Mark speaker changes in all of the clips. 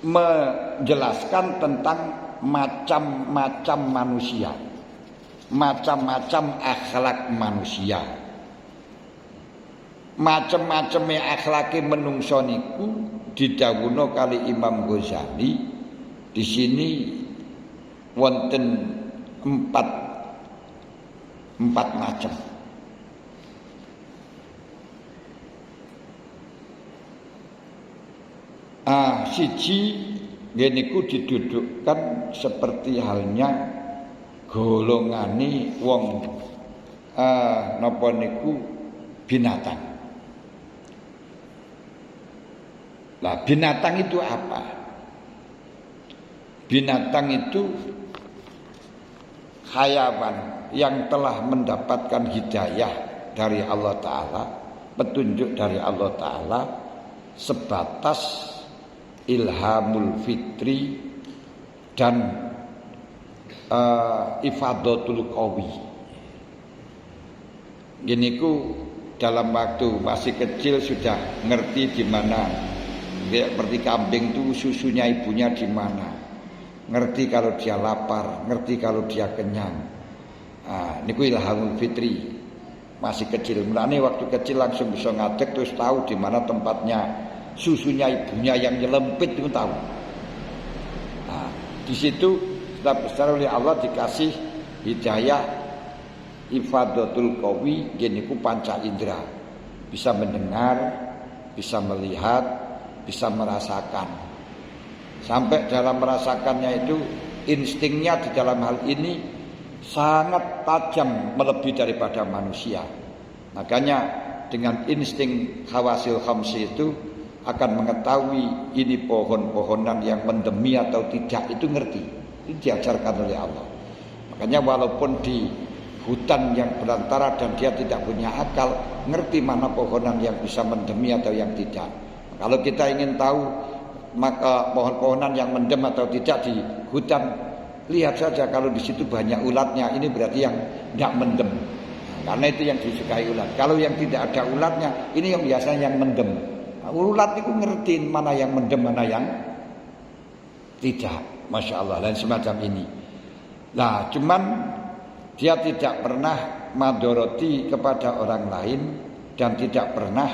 Speaker 1: menjelaskan tentang macam-macam manusia, macam-macam akhlak manusia. Macam-macam akhlake menungso niku didhawuhna kali Imam Ghazali di sini wonten empat macam. Siji ngeniku didudukkan seperti halnya golongane wong napa niku binatang. Nah, binatang itu apa? Binatang itu hayawan yang telah mendapatkan hidayah dari Allah Ta'ala, petunjuk dari Allah Ta'ala sebatas ilhamul fitri dan ifadatul qawi. Gini ku dalam waktu masih kecil sudah ngerti di mana seperti kambing itu susunya ibunya di mana. Ngerti kalau dia lapar, ngerti kalau dia kenyang. Niku ilhamul fitri. Masih kecil, mulane waktu kecil langsung bisa ngadeg terus tahu di mana tempatnya susunya ibunya yang nyelempit itu tahu. Di situ secara oleh Allah dikasih hidayah ifadatul qawi, geniku panca indera. Bisa mendengar, bisa melihat, bisa merasakan. Sampai dalam merasakannya itu instingnya di dalam hal ini sangat tajam melebihi daripada manusia. Makanya dengan insting hawasil khamsi itu akan mengetahui ini pohon-pohonan yang mendemi atau tidak, itu ngerti. Itu diajarkan oleh Allah. Makanya walaupun di hutan yang belantara dan dia tidak punya akal, ngerti mana pohonan yang bisa mendemi atau yang tidak. Kalau kita ingin tahu maka pohon-pohonan yang mendem atau tidak di hutan, lihat saja kalau di situ banyak ulatnya, ini berarti yang tidak mendem. Karena itu yang disukai ulat. Kalau yang tidak ada ulatnya, ini yang biasanya yang mendem. Ulat itu ngerti mana yang mendem, mana yang tidak. Masya Allah, dan semacam ini. Nah, cuman dia tidak pernah madoroti kepada orang lain dan tidak pernah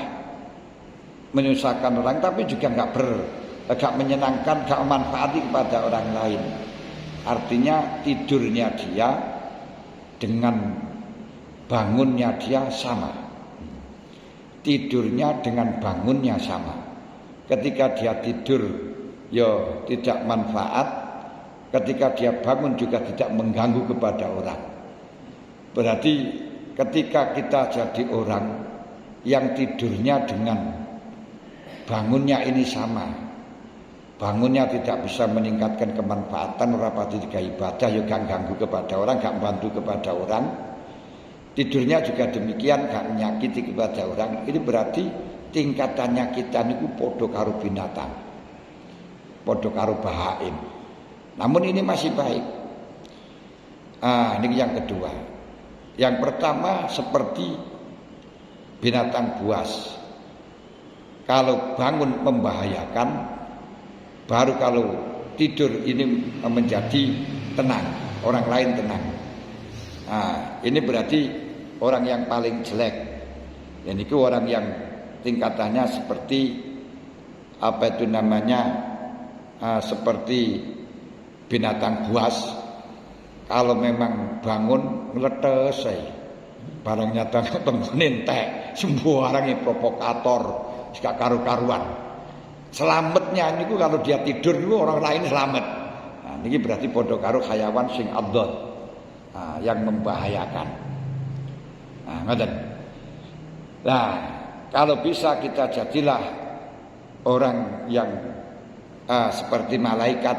Speaker 1: menyusahkan orang, tapi juga gak menyenangkan, gak manfaati kepada orang lain. Artinya tidurnya dia dengan bangunnya dia sama. Tidurnya dengan bangunnya sama. Ketika dia tidur ya tidak manfaat, ketika dia bangun juga tidak mengganggu kepada orang. Berarti ketika kita jadi orang yang tidurnya dengan bangunnya ini sama, bangunnya tidak bisa meningkatkan kemanfaatan, rapati juga ibadah, juga ganggu kepada orang, gak membantu kepada orang. Tidurnya juga demikian, gak menyakiti kepada orang. Ini berarti tingkatannya kita niku podo karo binatang, podo karo bahaim. Namun ini masih baik. Ini yang kedua. Yang pertama seperti binatang buas. Kalau bangun membahayakan, baru kalau tidur ini menjadi tenang, orang lain tenang. Ini berarti orang yang paling jelek. Ini orang yang tingkatannya seperti apa itu namanya, seperti binatang buas. Kalau memang bangun ngeletes barang nyata temenin entek, semua orang yang provokator, gak karu-karuan. Selamatnya niku kalau dia tidur niku orang lain selamat. Niki berarti padha karo hayawan sing abdon, yang membahayakan. Ngoten. Nah, kalau bisa kita jadilah orang yang seperti malaikat,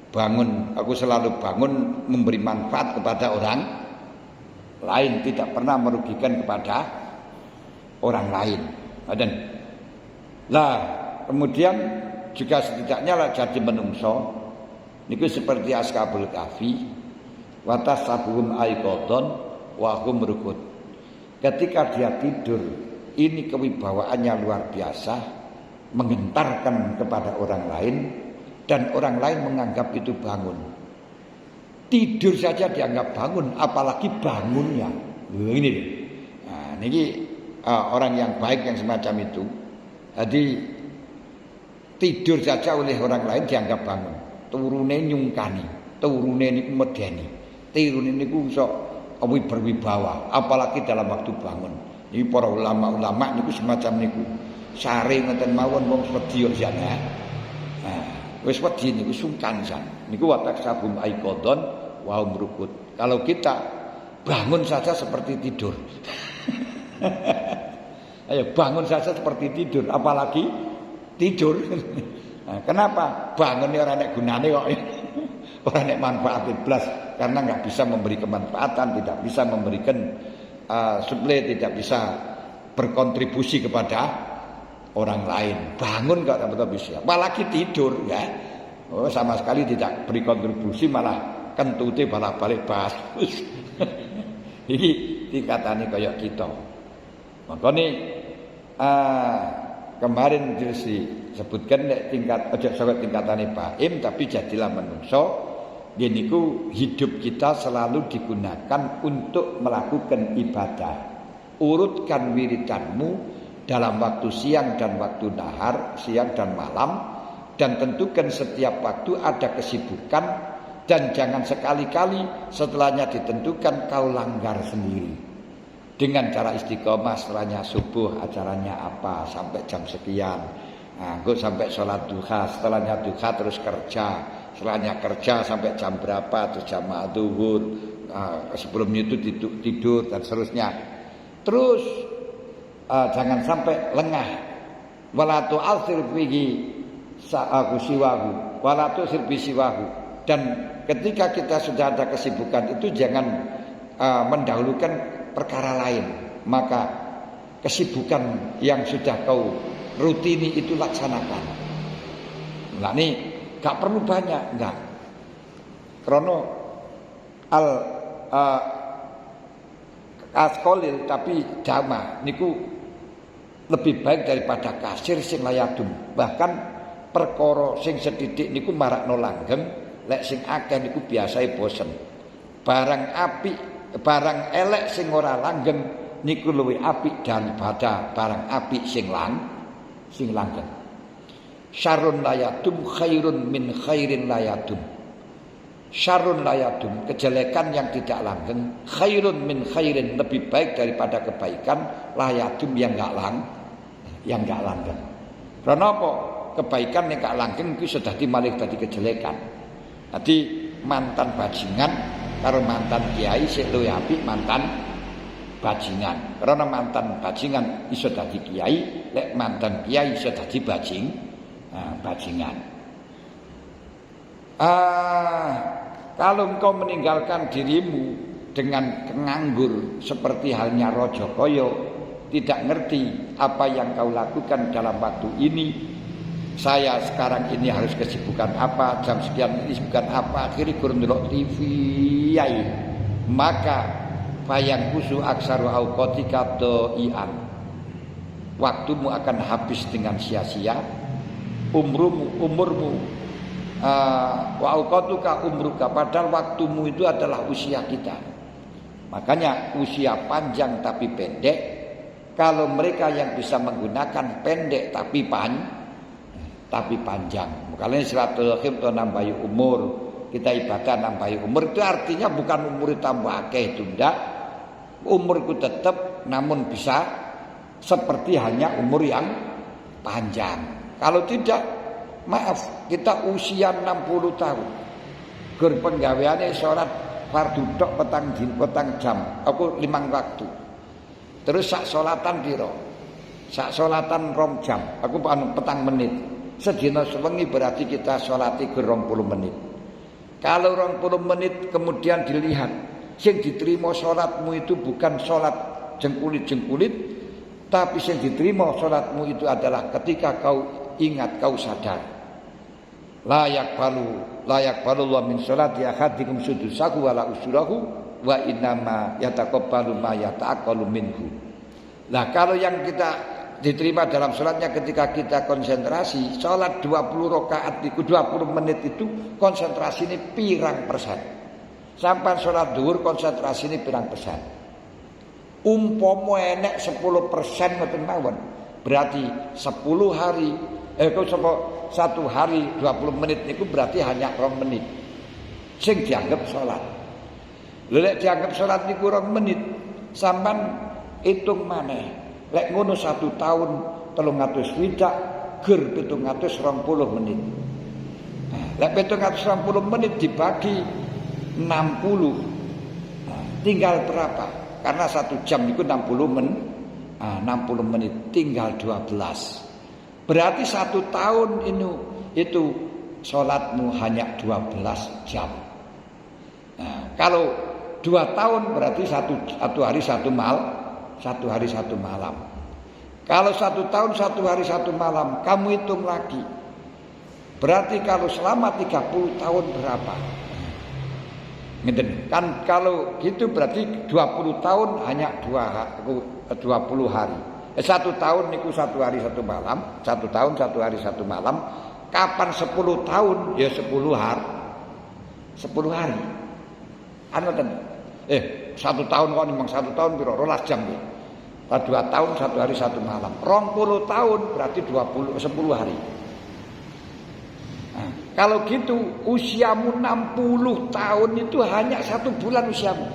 Speaker 1: bangun, aku selalu bangun memberi manfaat kepada orang lain, tidak pernah merugikan kepada orang lain. Ngoten. Lah, kemudian juga setidaknya lah jadi menungso niku seperti Ashabul Kahfi, watasabuhum aiqadon wa hum rukud. Ketika dia tidur, ini kewibawaannya luar biasa, menggentarkan kepada orang lain dan orang lain menganggap itu bangun. Tidur saja dianggap bangun, apalagi bangunnya. Ini. Nah, ini orang yang baik yang semacam itu. Jadi tidur saja oleh orang lain dianggap bangun. Turune nyungkani, turune niku medeni, turune niku iso berwibawa, apalagi dalam waktu bangun. Ini para ulama-ulama niku semacam niku. Sare ngoten mawon wong wedi yo jan ya. Nah, wis wedi niku sungkan jan. Niku watak sabum aiqadon wa umrukut. Kalau kita bangun saja seperti tidur. Ayo bangun saja seperti tidur, apalagi tidur. Nah, kenapa? Bangunnya orang nek gunane kok. Orang nek manfaat blas karena nggak bisa memberi kemanfaatan, tidak bisa memberikan suplai, tidak bisa berkontribusi kepada orang lain. Bangun kok tak bisa. Apalagi tidur ya. Oh, sama sekali tidak beri kontribusi, malah kentute balik-balik bagus. Iki dikatani kayak kita. Makanya kemarin disebutkan tingkat ojo sangat tingkatane baim, tapi jadilah menungso. Niku hidup kita selalu digunakan untuk melakukan ibadah. Urutkan wiridanmu dalam waktu siang dan waktu nahar, siang dan malam, dan tentukan setiap waktu ada kesibukan, dan jangan sekali-kali setelahnya ditentukan kau langgar sendiri. Dengan cara istiqomah, setelahnya subuh acaranya apa sampai jam sekian. Nah, gue sampai sholat duha, setelahnya duha terus kerja, setelahnya kerja sampai jam berapa, terus jamaah zuhur, sebelumnya itu tidur dan seterusnya. Terus jangan sampai lengah. Wala tu'athir bihi sa'aku siwahu, wala tu'athir bihi siwahu. Dan ketika kita sudah ada kesibukan itu jangan mendahulukan perkara lain. Maka kesibukan yang sudah kau rutini itu laksanakan. Nah ini gak perlu banyak, enggak. Krono askolil tapi jama niku lebih baik daripada kasir sing layadum. Bahkan perkara sing sedidik niku marakno langgeng, lek sing akeh niku biasae bosen. Barang apik, barang elek sing ora langgeng niku luwih apik daripada barang apik sing langgeng. Syarrun layadum khairun min khairin layadum. Syarrun layadum, kejelekan yang tidak langgeng, khairun min khairin, lebih baik daripada kebaikan layadum yang enggak langgeng. Karena apa? Kebaikan yang enggak langgeng itu sudah dimalih dadi kejelekan. Jadi mantan bajingan karo mantan kiai sik luwih apik mantan bajingan. Karena mantan bajingan iso dadi kiai, lek mantan kiai iso dadi bajingan. Kalau engkau meninggalkan dirimu dengan nganggur seperti halnya Raja Kaya, tidak ngerti apa yang kau lakukan dalam waktu ini. Saya sekarang ini harus kesibukan apa, jam sekian ini kesibukan apa, akhirnya kurang ndelok TV yai. Maka bayang kusu aksaru auqatika doian. Waktumu akan habis dengan sia-sia. Umurmu wa auqatuka umruka, padahal waktumu itu adalah usia kita. Makanya usia panjang tapi pendek. Kalau mereka yang bisa menggunakan pendek tapi panjang. Makanya silatul rahim itu nambahi umur. Kita ibadah nambahi umur itu artinya bukan umur tambah akeh itu ndak. Umur itu tetap namun bisa seperti hanya umur yang panjang. Kalau tidak, maaf, kita usia 60 tahun. Gur penggaweane salat fardu tok petang jam. Aku 5 waktu. Terus sak salatan piro? Sak salatan 2 jam. Aku petang menit. Sedina sewengi berarti kita salati gur 20 menit. Kalau 20 menit kemudian dilihat, sing diterima salatmu itu bukan salat jengkulit-jengkulit, tapi yang diterima salatmu itu adalah ketika kau ingat, kau sadar. Layak balu Allah min salati ahadikum sudusahu wala usurahu wa innama yataqabbalu ma yata'aqalu minhu. Nah, kalau yang kita diterima dalam sholatnya ketika kita konsentrasi. Sholat 20 rakaat itu 20 menit itu konsentrasi ini pirang persen. Sampai sholat duhur konsentrasi ini pirang persen. Umpomo enek 10% ngoten mawon. Berarti 10 hari satu hari 20 menit itu berarti hanya 2 menit. Sing dianggap sholat. Lek dianggap sholat niku 2 menit, sampean hitung maneh. Lek ngono 1 tahun 360 ger 720 menit. Lek 720 menit dibagi 60. Tinggal berapa? Karena 1 jam itu 60 menit. 60 menit tinggal 12. Berarti 1 tahun itu sholatmu hanya 12 jam. Nah, kalau 2 tahun berarti satu hari 1 malam. Kalau 1 tahun 1 hari 1 malam, kamu hitung lagi. Berarti kalau selama 30 tahun berapa? Kan kalau gitu berarti 20 tahun hanya 20 hari. 1 tahun niku 1 hari 1 malam, 1 tahun 1 hari 1 malam. Kapan 10 tahun? Ya 10 hari. 10 hari. Anu ten. 1 tahun kok memang 1 tahun piro 12 jam ya. 2 tahun 1 hari 1 malam. 20 tahun berarti 10 hari. Nah, kalau gitu usiamu 60 tahun itu hanya 1 bulan usiamu.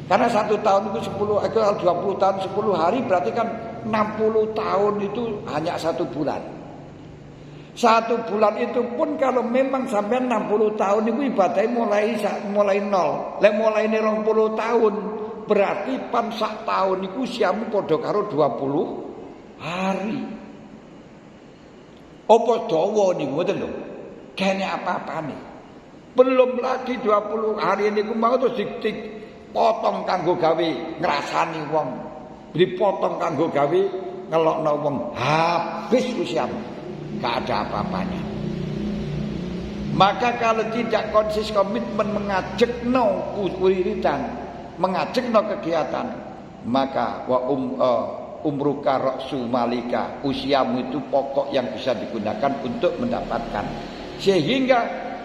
Speaker 1: Karena 1 tahun itu 20 tahun 10 hari berarti kan 60 tahun itu hanya 1 bulan. 1 bulan itu pun kalau memang sampai 60 tahun itu ibadahnya mulai nol. Lek mulai 20 tahun berarti pan sak tahun itu usiamu padha karo 20 hari. Apa dawa niku ngoten lho. Kene apa-apane. Belum lagi 20 hari niku mau terus dipotong kanggo gawe ngrasani wong. Dipotong kanggo gawe ngelokno wong. Habis usiamu. Gak ada apa-apanya. Maka kalau tidak konsis komitmen mengajak wiridan, mengajak kegiatan, maka umruka ra'su malika, usiamu itu pokok yang bisa digunakan untuk mendapatkan. Sehingga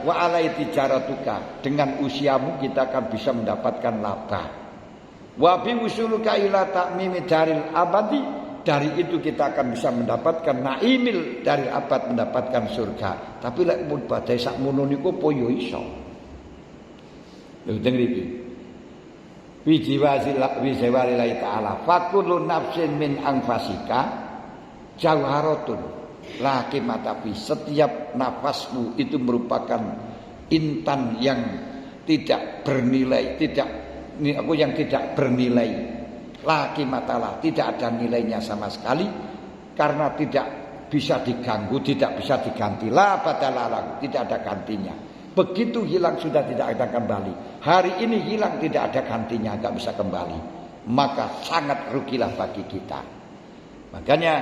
Speaker 1: wa alai tijaratuka, dengan usiamu kita akan bisa mendapatkan laba. Wa bi usuluka ila ta'mimi daril abadi, dari itu kita akan bisa mendapatkan naimil dari abad, mendapatkan surga. Tapi lek mun badhe sak mono niku apa yo iso. Lho dengar iki. Wijiwalillahi ta'ala fakullu nafsin min anfasika jawharatun la qimatafi. Setiap nafasmu itu merupakan intan yang tidak bernilai, yang tidak bernilai. Laki matalah, tidak ada nilainya sama sekali, karena tidak bisa diganggu, tidak bisa diganti. La badalalang, tidak ada gantinya. Begitu hilang sudah tidak ada kembali. Hari ini hilang tidak ada gantinya, enggak bisa kembali. Maka sangat rugilah bagi kita. Makanya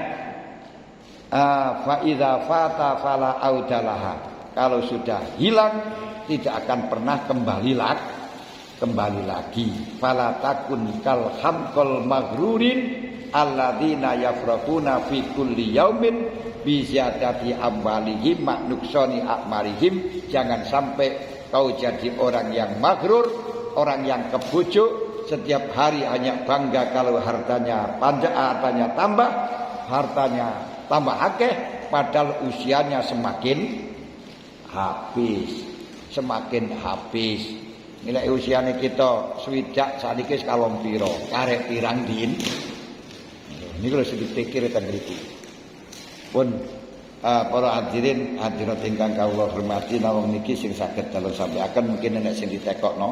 Speaker 1: fa idza fata fala audalaha. Kalau sudah hilang tidak akan pernah kembali lagi. Fala takun kal hamqal maghrurin alladzina yafraquna fi kulli yaumin bi ziyadati amwalihim ma nuksani a'marihim. Jangan sampai kau jadi orang yang maghrur, orang yang kebujuk, setiap hari hanya bangga kalau hartanya tambah akeh, padahal usianya semakin habis. Nilai usiane kita swidak saniki kalong piro, karek pirang din. Niku lho sing dipikir ten mriki. Pun para hadirin hadirat ingkang kawula hormati, nawang niki sing saged dalu sampeaken mungkin nek sing ditekokno